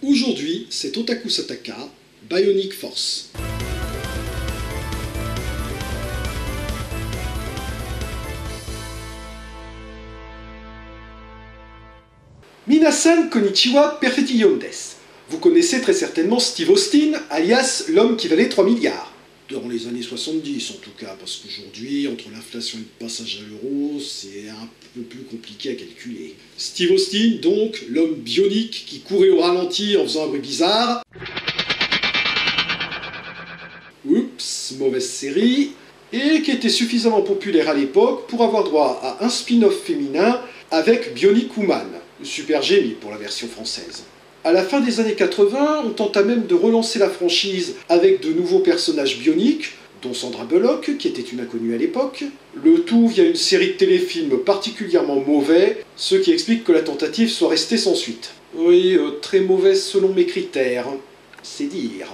Aujourd'hui, c'est Otaku Sataka, Bionic Force. Minasan konnichiwa perfectillon desu. Vous connaissez très certainement Steve Austin, alias l'homme qui valait 3 milliards. Dans les années 70 en tout cas, parce qu'aujourd'hui, entre l'inflation et le passage à l'euro, c'est un peu plus compliqué à calculer. Steve Austin, donc, l'homme bionique qui courait au ralenti en faisant un bruit bizarre. Oups, mauvaise série. Et qui était suffisamment populaire à l'époque pour avoir droit à un spin-off féminin avec Bionic Woman, Super Génie pour la version française. À la fin des années 80, on tenta même de relancer la franchise avec de nouveaux personnages bioniques, dont Sandra Bullock, qui était une inconnue à l'époque, le tout via une série de téléfilms particulièrement mauvais, ce qui explique que la tentative soit restée sans suite. Oui, très mauvaise selon mes critères, c'est dire.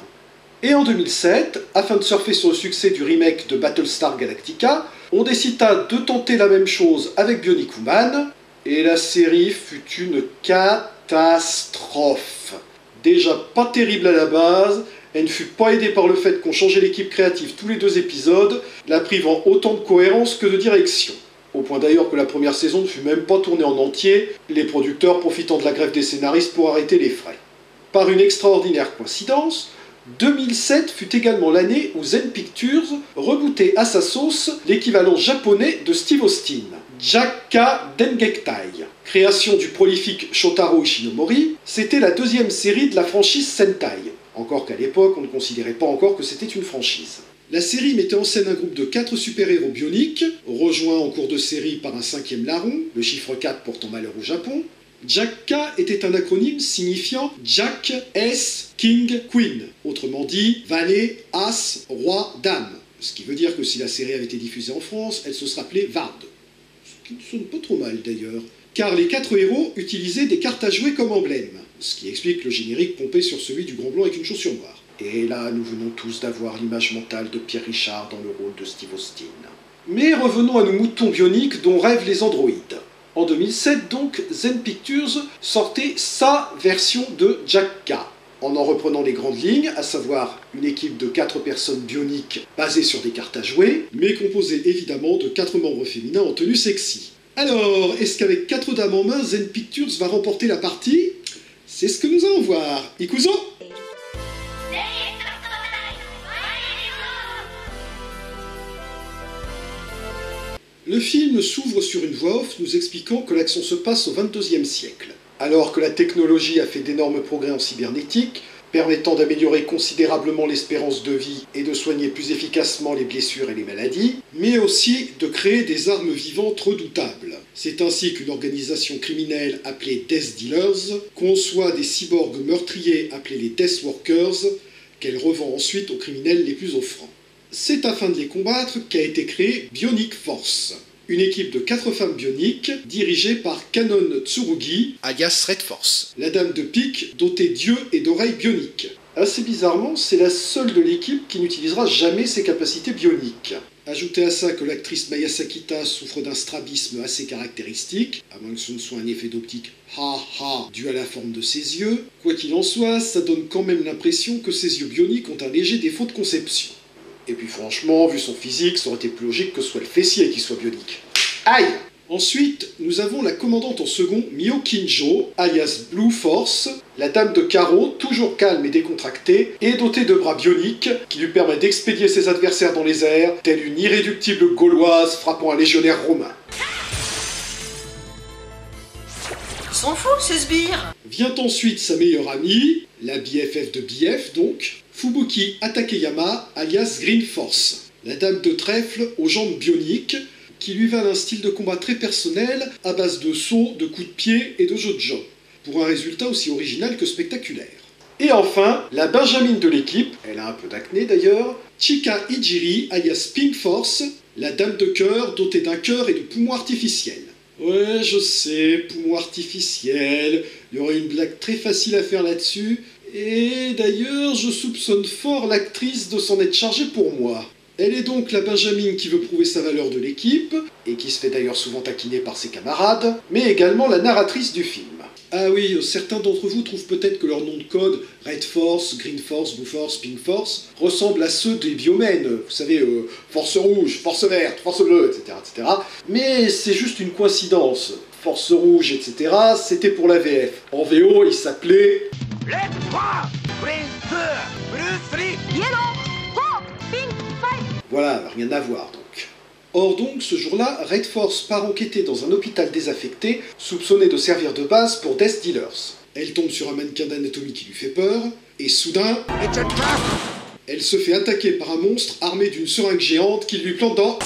Et en 2007, afin de surfer sur le succès du remake de Battlestar Galactica, on décida de tenter la même chose avec Bionic Woman, et la série fut une catastrophe. Déjà pas terrible à la base, elle ne fut pas aidée par le fait qu'on changeait l'équipe créative tous les 2 épisodes, la privant autant de cohérence que de direction. Au point d'ailleurs que la première saison ne fut même pas tournée en entier, les producteurs profitant de la grève des scénaristes pour arrêter les frais. Par une extraordinaire coïncidence, 2007 fut également l'année où Zen Pictures rebootait à sa sauce l'équivalent japonais de Steve Austin, Jakka Dengektai. Création du prolifique Shotaro Ishinomori, c'était la 2e série de la franchise Sentai, encore qu'à l'époque on ne considérait pas encore que c'était une franchise. La série mettait en scène un groupe de 4 super-héros bioniques, rejoints en cours de série par un 5e larron, le chiffre 4 portant malheur au Japon. Jakka était un acronyme signifiant Jack, S, King, Queen, autrement dit valet, as, roi, dame. Ce qui veut dire que si la série avait été diffusée en France, elle se serait appelée Vard. Ce qui ne sonne pas trop mal d'ailleurs. Car les 4 héros utilisaient des cartes à jouer comme emblème, ce qui explique le générique pompé sur celui du grand blanc avec une chaussure noire. Et là, nous venons tous d'avoir l'image mentale de Pierre Richard dans le rôle de Steve Austin. Mais revenons à nos moutons bioniques dont rêvent les androïdes. En 2007 donc, Zen Pictures sortait sa version de Jakka, en reprenant les grandes lignes, à savoir une équipe de 4 personnes bioniques basée sur des cartes à jouer, mais composée évidemment de 4 membres féminins en tenue sexy. Alors, est-ce qu'avec 4 dames en main, Zen Pictures va remporter la partie? C'est ce que nous allons voir. Ikuzo! Le film s'ouvre sur une voix off nous expliquant que l'action se passe au XXIe siècle. Alors que la technologie a fait d'énormes progrès en cybernétique, permettant d'améliorer considérablement l'espérance de vie et de soigner plus efficacement les blessures et les maladies, mais aussi de créer des armes vivantes redoutables. C'est ainsi qu'une organisation criminelle appelée Death Dealers conçoit des cyborgs meurtriers appelés les Death Workers, qu'elle revend ensuite aux criminels les plus offrants. C'est afin de les combattre qu'a été créée Bionic Force, une équipe de 4 femmes bioniques dirigée par Kanon Tsurugi, alias Red Force, la dame de pique dotée d'yeux et d'oreilles bioniques. Assez bizarrement, c'est la seule de l'équipe qui n'utilisera jamais ses capacités bioniques. Ajoutez à ça que l'actrice Maya Sakita souffre d'un strabisme assez caractéristique, à moins que ce ne soit un effet d'optique ha-ha dû à la forme de ses yeux. Quoi qu'il en soit, ça donne quand même l'impression que ses yeux bioniques ont un léger défaut de conception. Et puis franchement, vu son physique, ça aurait été plus logique que ce soit le fessier qui soit bionique. Aïe! Ensuite, nous avons la commandante en second, Mio Kinjo, alias Blue Force, la dame de carreau, toujours calme et décontractée, et dotée de bras bioniques, qui lui permet d'expédier ses adversaires dans les airs, telle une irréductible gauloise frappant un légionnaire romain. Ils sont fous, ces sbires! Vient ensuite sa meilleure amie, la BFF de BF donc, Fubuki Atakeyama, alias Green Force, la dame de trèfle aux jambes bioniques, qui lui valent un style de combat très personnel à base de sauts, de coups de pied et de jeux de jambes, pour un résultat aussi original que spectaculaire. Et enfin, la Benjamin de l'équipe, elle a un peu d'acné d'ailleurs, Chika Ijiri, alias Pink Force, la dame de cœur dotée d'un cœur et de poumons artificiels. Ouais, je sais, poumons artificiels, il y aurait une blague très facile à faire là-dessus, et d'ailleurs, je soupçonne fort l'actrice de s'en être chargée pour moi. Elle est donc la Benjamin qui veut prouver sa valeur de l'équipe, et qui se fait d'ailleurs souvent taquiner par ses camarades, mais également la narratrice du film. Ah oui, certains d'entre vous trouvent peut-être que leur nom de code, Red Force, Green Force, Blue Force, Pink Force, ressemblent à ceux des biomènes, vous savez, Force Rouge, Force Verte, Force Bleue, etc., etc. Mais c'est juste une coïncidence. Force Rouge, etc., c'était pour la VF. En VO, il s'appelait... Red 3, Green 2, Blue 3, Yellow, 4, Pink 5. Voilà, rien à voir donc. Or donc, ce jour-là, Red Force part enquêter dans un hôpital désaffecté, soupçonné de servir de base pour Death Dealers. Elle tombe sur un mannequin d'anatomie qui lui fait peur, et soudain, elle se fait attaquer par un monstre armé d'une seringue géante qui lui plante dans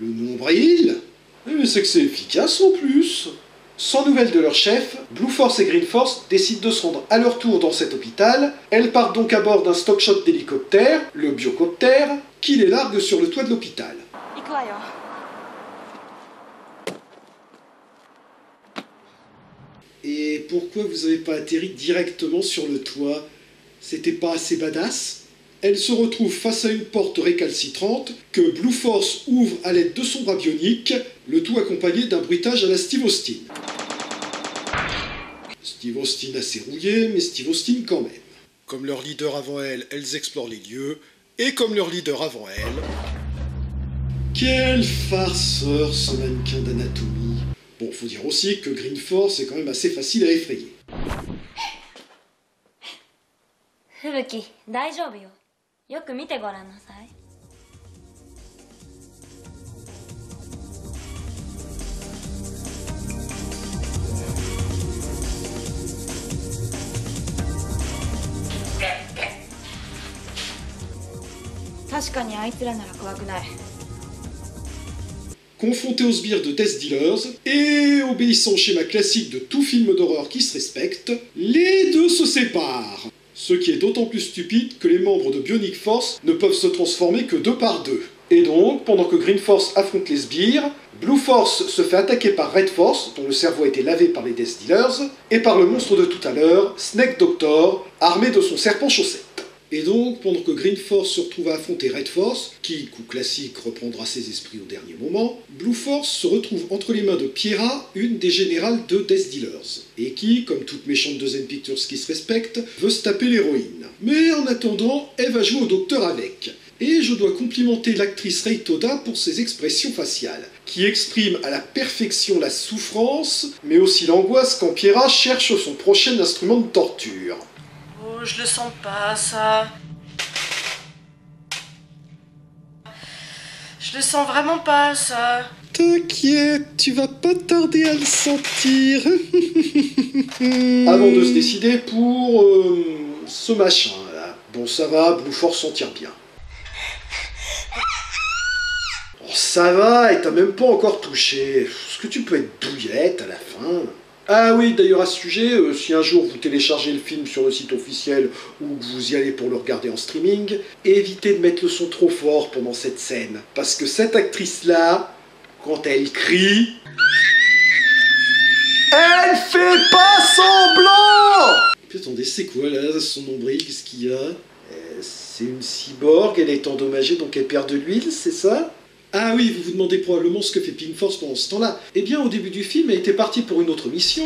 le nombril. Mais c'est que c'est efficace en plus. Sans nouvelles de leur chef, Blue Force et Green Force décident de se rendre à leur tour dans cet hôpital. Elles partent donc à bord d'un stock-shot d'hélicoptère, le Biocopter, qui les largue sur le toit de l'hôpital. Et pourquoi vous avez pas atterri directement sur le toit? C'était pas assez badass? Elle se retrouve face à une porte récalcitrante que Blue Force ouvre à l'aide de son bras bionique, le tout accompagné d'un bruitage à la Steve Austin. Steve Austin assez rouillé, mais Steve Austin quand même. Comme leur leader avant elle, elles explorent les lieux, et comme leur leader avant elle... Quel farceur ce mannequin d'anatomie. Bon, faut dire aussi que Green Force est quand même assez facile à effrayer. 吹雪、大丈夫よ。よく見てごらんなさい。確かにあいつらなら怖くない。 Confronté aux sbires de Death Dealers, et obéissant au schéma classique de tout film d'horreur qui se respecte, les deux se séparent. Ce qui est d'autant plus stupide que les membres de Bionic Force ne peuvent se transformer que deux par deux. Et donc, pendant que Green Force affronte les sbires, Blue Force se fait attaquer par Red Force, dont le cerveau a été lavé par les Death Dealers, et par le monstre de tout à l'heure, Snake Doctor, armé de son serpent chaussette. Et donc, pendant que Green Force se retrouve à affronter Red Force, qui, coup classique, reprendra ses esprits au dernier moment, Blue Force se retrouve entre les mains de Piera, une des générales de Death Dealers, et qui, comme toute méchante de Zen Pictures qui se respecte, veut se taper l'héroïne. Mais en attendant, elle va jouer au docteur avec. Et je dois complimenter l'actrice Rei Toda pour ses expressions faciales, qui expriment à la perfection la souffrance, mais aussi l'angoisse quand Piera cherche son prochain instrument de torture. Oh, je le sens pas, ça. Je le sens vraiment pas, ça. T'inquiète, tu vas pas tarder à le sentir. Avant de se décider pour ce machin là. Bon, ça va, Blue Force s'en tire bien. Oh, ça va, et t'as même pas encore touché. Est-ce que tu peux être bouillette à la fin? Ah oui, d'ailleurs à ce sujet, si un jour vous téléchargez le film sur le site officiel ou que vous y allez pour le regarder en streaming, évitez de mettre le son trop fort pendant cette scène. Parce que cette actrice-là, quand elle crie... Elle fait pas semblant! Puis attendez, c'est quoi là, son nombril, qu'est-ce qu'il y a? C'est une cyborg, elle est endommagée donc elle perd de l'huile, c'est ça? Ah oui, vous vous demandez probablement ce que fait Pink Force pendant ce temps-là. Eh bien, au début du film, elle était partie pour une autre mission.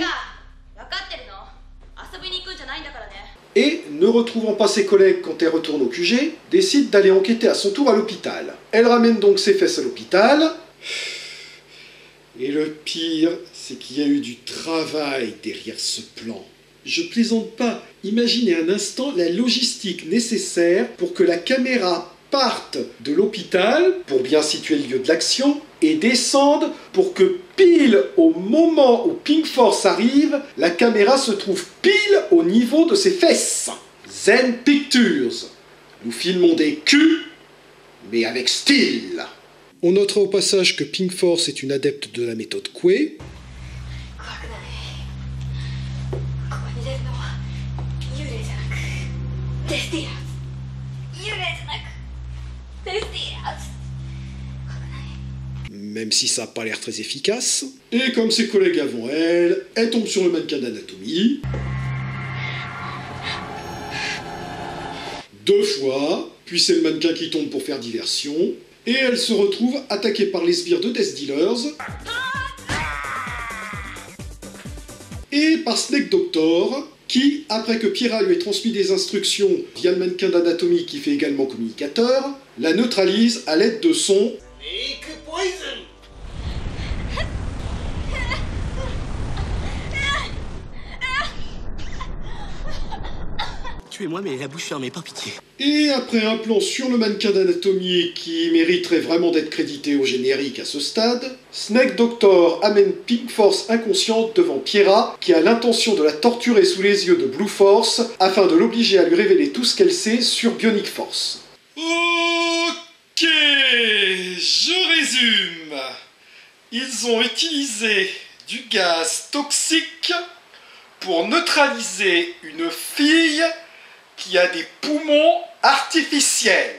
Et, ne retrouvant pas ses collègues quand elle retourne au QG, décide d'aller enquêter à son tour à l'hôpital. Elle ramène donc ses fesses à l'hôpital. Et le pire, c'est qu'il y a eu du travail derrière ce plan. Je plaisante pas. Imaginez un instant la logistique nécessaire pour que la caméra parte de l'hôpital pour bien situer le lieu de l'action et descende pour que pile au moment où Pink Force arrive, la caméra se trouve pile au niveau de ses fesses. Zen Pictures. Nous filmons des culs, mais avec style. On notera au passage que Pink Force est une adepte de la méthode Coué. Même si ça n'a pas l'air très efficace. Et comme ses collègues avant elle, elle tombe sur le mannequin d'anatomie. 2 fois, puis c'est le mannequin qui tombe pour faire diversion, et elle se retrouve attaquée par les sbires de Death Dealers. et par Snake Doctor, qui, après que Pierra lui ait transmis des instructions via le mannequin d'anatomie qui fait également communicateur, la neutralise à l'aide de son Snake poison. Tuez-moi, mais la bouche fermée, par pitié. Et après un plan sur le mannequin d'anatomie qui mériterait vraiment d'être crédité au générique à ce stade, Snake Doctor amène Pink Force inconsciente devant Pierra qui a l'intention de la torturer sous les yeux de Blue Force afin de l'obliger à lui révéler tout ce qu'elle sait sur Bionic Force. Ok, je résume. Ils ont utilisé du gaz toxique pour neutraliser une fille qui a des poumons artificiels.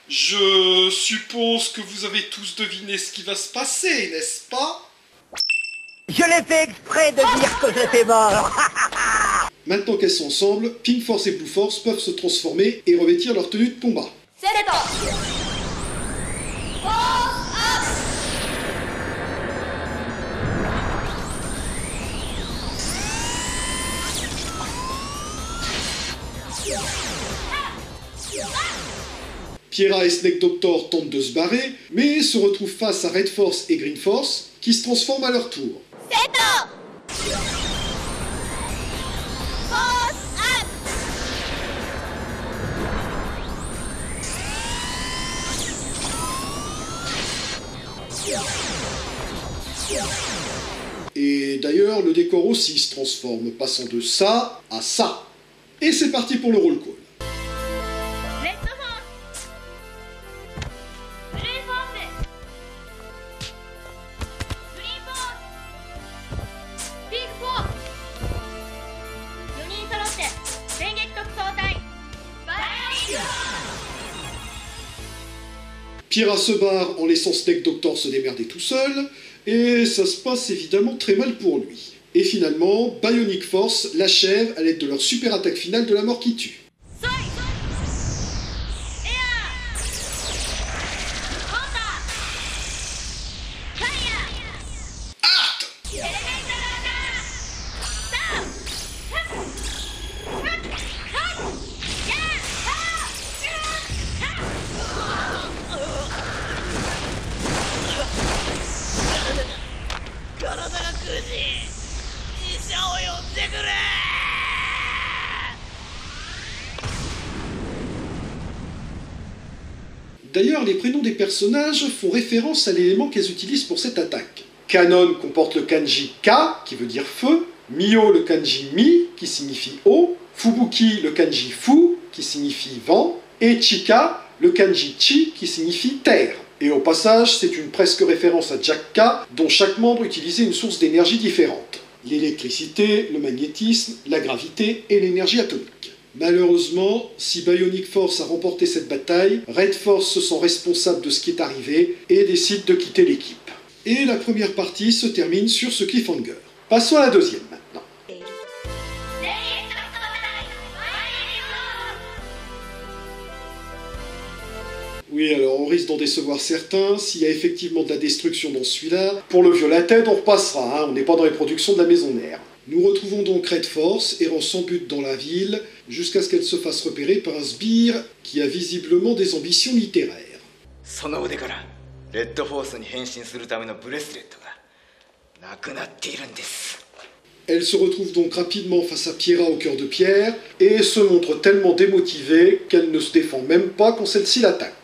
Je suppose que vous avez tous deviné ce qui va se passer, n'est-ce pas? Je l'ai fait exprès de dire que j'étais mort. Maintenant qu'elles sont ensemble, Pink Force et Blue Force peuvent se transformer et revêtir leur tenue de combat. Pierra et Snake Doctor tentent de se barrer, mais se retrouvent face à Red Force et Green Force, qui se transforment à leur tour. Et d'ailleurs, le décor aussi se transforme, passant de ça à ça. Et c'est parti pour le roll call. Pierra se barre en laissant Snake Doctor se démerder tout seul, et ça se passe évidemment très mal pour lui. Et finalement, Bionic Force l'achève à l'aide de leur super attaque finale de la mort qui tue. D'ailleurs, les prénoms des personnages font référence à l'élément qu'elles utilisent pour cette attaque. Kanon comporte le kanji Ka, qui veut dire feu, Mio le kanji Mi, qui signifie eau, Fubuki le kanji Fu, qui signifie vent, et Chika le kanji Chi, qui signifie terre. Et au passage, c'est une presque référence à Jack K, dont chaque membre utilisait une source d'énergie différente. L'électricité, le magnétisme, la gravité et l'énergie atomique. Malheureusement, si Bionic Force a remporté cette bataille, Red Force se sent responsable de ce qui est arrivé et décide de quitter l'équipe. Et la première partie se termine sur ce cliffhanger. Passons à la deuxième maintenant. Oui, alors on risque d'en décevoir certains, s'il y a effectivement de la destruction dans celui-là. Pour le Violated, on repassera, on n'est pas dans les productions de la maison mère. Nous retrouvons donc Red Force errant sans but dans la ville, jusqu'à ce qu'elle se fasse repérer par un sbire qui a visiblement des ambitions littéraires. その腕からレッドフォースに変身するためのブレスレットがなくなっているんです。 Elle se retrouve donc rapidement face à Pierra au cœur de pierre, et se montre tellement démotivée qu'elle ne se défend même pas quand celle-ci l'attaque.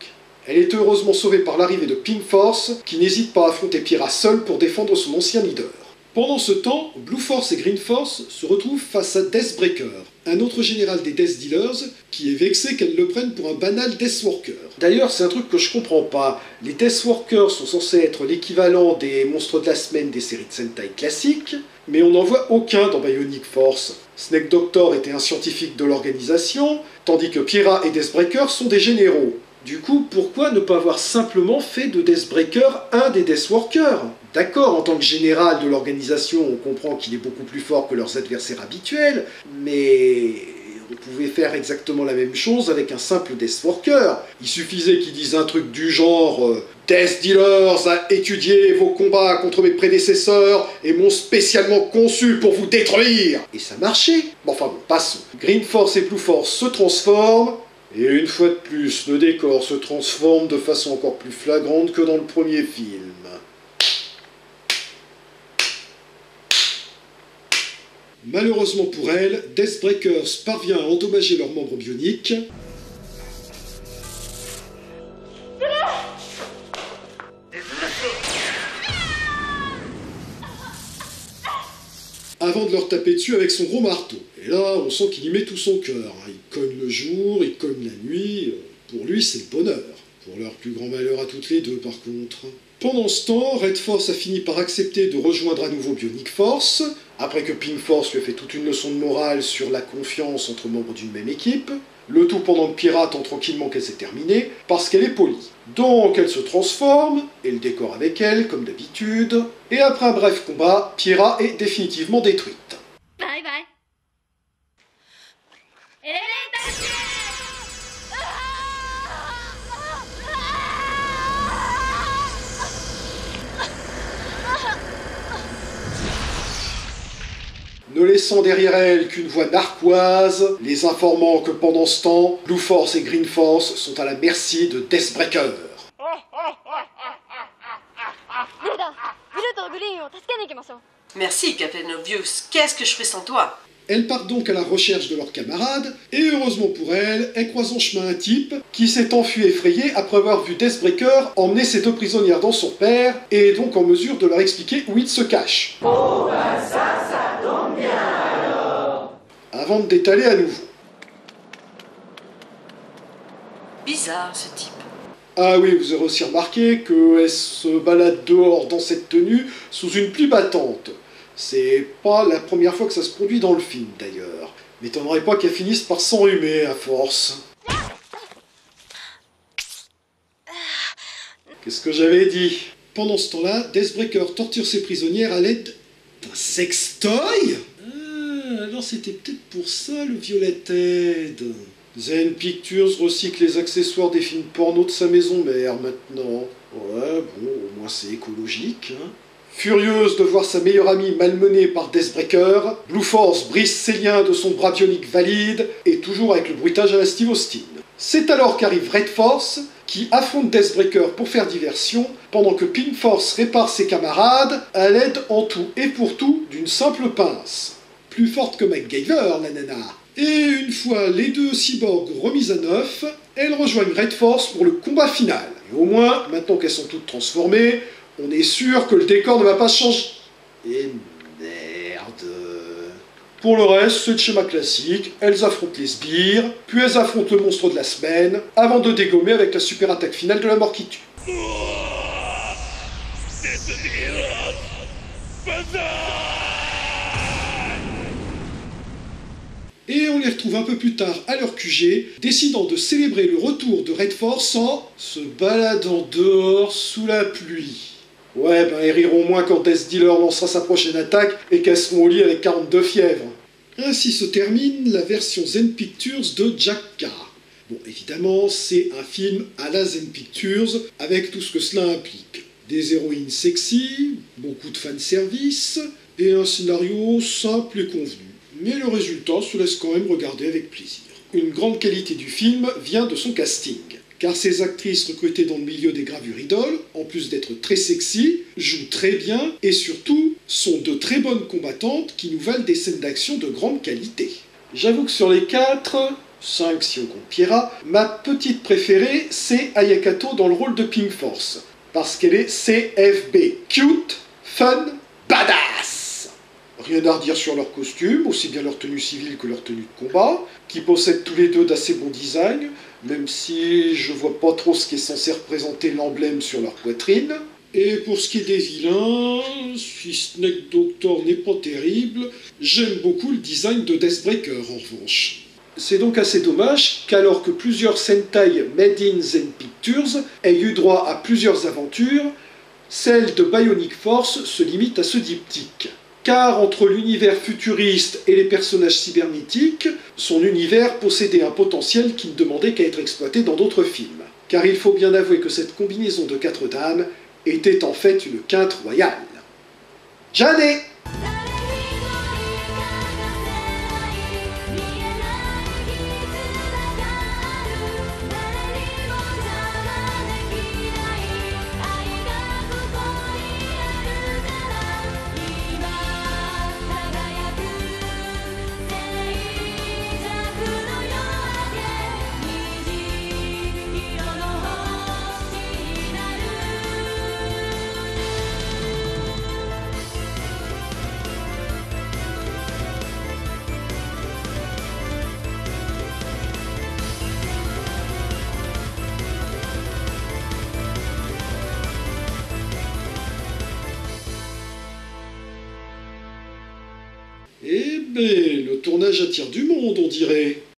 Elle est heureusement sauvée par l'arrivée de Pink Force, qui n'hésite pas à affronter Pierra seule pour défendre son ancien leader. Pendant ce temps, Blue Force et Green Force se retrouvent face à Deathbreaker, un autre général des Death Dealers, qui est vexé qu'elle le prenne pour un banal Deathworker. D'ailleurs, c'est un truc que je comprends pas. Les Deathworkers sont censés être l'équivalent des monstres de la semaine des séries de Sentai classiques, mais on n'en voit aucun dans Bionic Force. Snake Doctor était un scientifique de l'organisation, tandis que Pierra et Deathbreaker sont des généraux. Du coup, pourquoi ne pas avoir simplement fait de Deathbreaker un des Deathworkers? D'accord, en tant que général de l'organisation, on comprend qu'il est beaucoup plus fort que leurs adversaires habituels, mais Vous pouvez faire exactement la même chose avec un simple Deathworker. Il suffisait qu'il dise un truc du genre Death Dealers a étudié vos combats contre mes prédécesseurs et m'ont spécialement conçu pour vous détruire. Et ça marchait. Bon, enfin bon, passons. Green Force et Blue Force se transforment. Et une fois de plus, le décor se transforme de façon encore plus flagrante que dans le premier film. Malheureusement pour elle, Deathbreakers parvient à endommager leurs membres bioniques. Avant de leur taper dessus avec son gros marteau. Et là, on sent qu'il y met tout son cœur. Il cogne le jour, il cogne la nuit. Pour lui, c'est le bonheur. Pour leur plus grand malheur à toutes les deux, par contre. Pendant ce temps, Red Force a fini par accepter de rejoindre à nouveau Bionic Force, après que Pink Force lui a fait toute une leçon de morale sur la confiance entre membres d'une même équipe, le tout pendant que Pyra attend tranquillement qu'elle s'est terminée, parce qu'elle est polie. Donc elle se transforme, et le décor avec elle, comme d'habitude, et après un bref combat, Pyra est définitivement détruite. Bye bye. Élémentaire. Ne laissant derrière elle qu'une voix narquoise, les informant que pendant ce temps, Blue Force et Green Force sont à la merci de Deathbreaker. Merci, Captain Obvious. Qu'est-ce que je fais sans toi? Elle part donc à la recherche de leurs camarades, et heureusement pour elle, elle croise en chemin un type qui s'est enfui effrayé après avoir vu Deathbreaker emmener ses deux prisonnières dans son père, et est donc en mesure de leur expliquer où il se cache. Oh bah ça tombe bien alors. Avant de détaler à nouveau. Bizarre, ce type. Ah oui, vous aurez aussi remarqué qu'elle se balade dehors dans cette tenue sous une pluie battante. C'est pas la première fois que ça se produit dans le film, d'ailleurs. M'étonnerait pas qu'elle finisse par s'enrhumer à force. Qu'est-ce que j'avais dit? Pendant ce temps-là, Deathbreaker torture ses prisonnières à l'aide d'un sextoy? Ah, alors c'était peut-être pour ça le violet Ted. Zen Pictures recycle les accessoires des films porno de sa maison mère maintenant. Ouais, bon, au moins c'est écologique, hein. Furieuse de voir sa meilleure amie malmenée par Deathbreaker, Blue Force brise ses liens de son bras bionique valide, et toujours avec le bruitage à la Steve Austin. C'est alors qu'arrive Red Force, qui affronte Deathbreaker pour faire diversion, pendant que Pink Force répare ses camarades à l'aide en tout et pour tout d'une simple pince. Plus forte que MacGyver, la nana. Et une fois les deux cyborgs remis à neuf, elles rejoignent Red Force pour le combat final. Et au moins, maintenant qu'elles sont toutes transformées, on est sûr que le décor ne va pas changer. Et merde. Pour le reste, c'est le schéma classique. Elles affrontent les sbires, puis elles affrontent le monstre de la semaine, avant de dégommer avec la super attaque finale de la mort qui tue. Et on les retrouve un peu plus tard à leur QG, décidant de célébrer le retour de Red Force en se baladant dehors sous la pluie. Ouais, ben ils riront moins quand Death Dealer lancera sa prochaine attaque et qu'elles seront au lit avec 42 fièvres. Ainsi se termine la version Zen Pictures de Jack-K. Bon, évidemment, c'est un film à la Zen Pictures, avec tout ce que cela implique. Des héroïnes sexy, beaucoup de fanservice, et un scénario simple et convenu. Mais le résultat se laisse quand même regarder avec plaisir. Une grande qualité du film vient de son casting, car ces actrices recrutées dans le milieu des gravures idoles, en plus d'être très sexy, jouent très bien et surtout sont de très bonnes combattantes qui nous valent des scènes d'action de grande qualité. J'avoue que sur les 4, 5 si on compte Pyra, ma petite préférée c'est Ayakato dans le rôle de Pink Force, parce qu'elle est CFB, cute, fun, badass. Rien à redire sur leurs costumes, aussi bien leur tenue civile que leur tenue de combat, qui possèdent tous les deux d'assez bons designs, même si je vois pas trop ce qui est censé représenter l'emblème sur leur poitrine. Et pour ce qui est des vilains, si Snake Doctor n'est pas terrible, j'aime beaucoup le design de Deathbreaker en revanche. C'est donc assez dommage qu'alors que plusieurs Sentai Made in Zen Pictures aient eu droit à plusieurs aventures, celle de Bionic Force se limite à ce diptyque. car entre l'univers futuriste et les personnages cybernétiques, son univers possédait un potentiel qui ne demandait qu'à être exploité dans d'autres films. Car il faut bien avouer que cette combinaison de 4 dames était en fait une quinte royale. Jeannet! Eh ben, le tournage attire du monde, on dirait.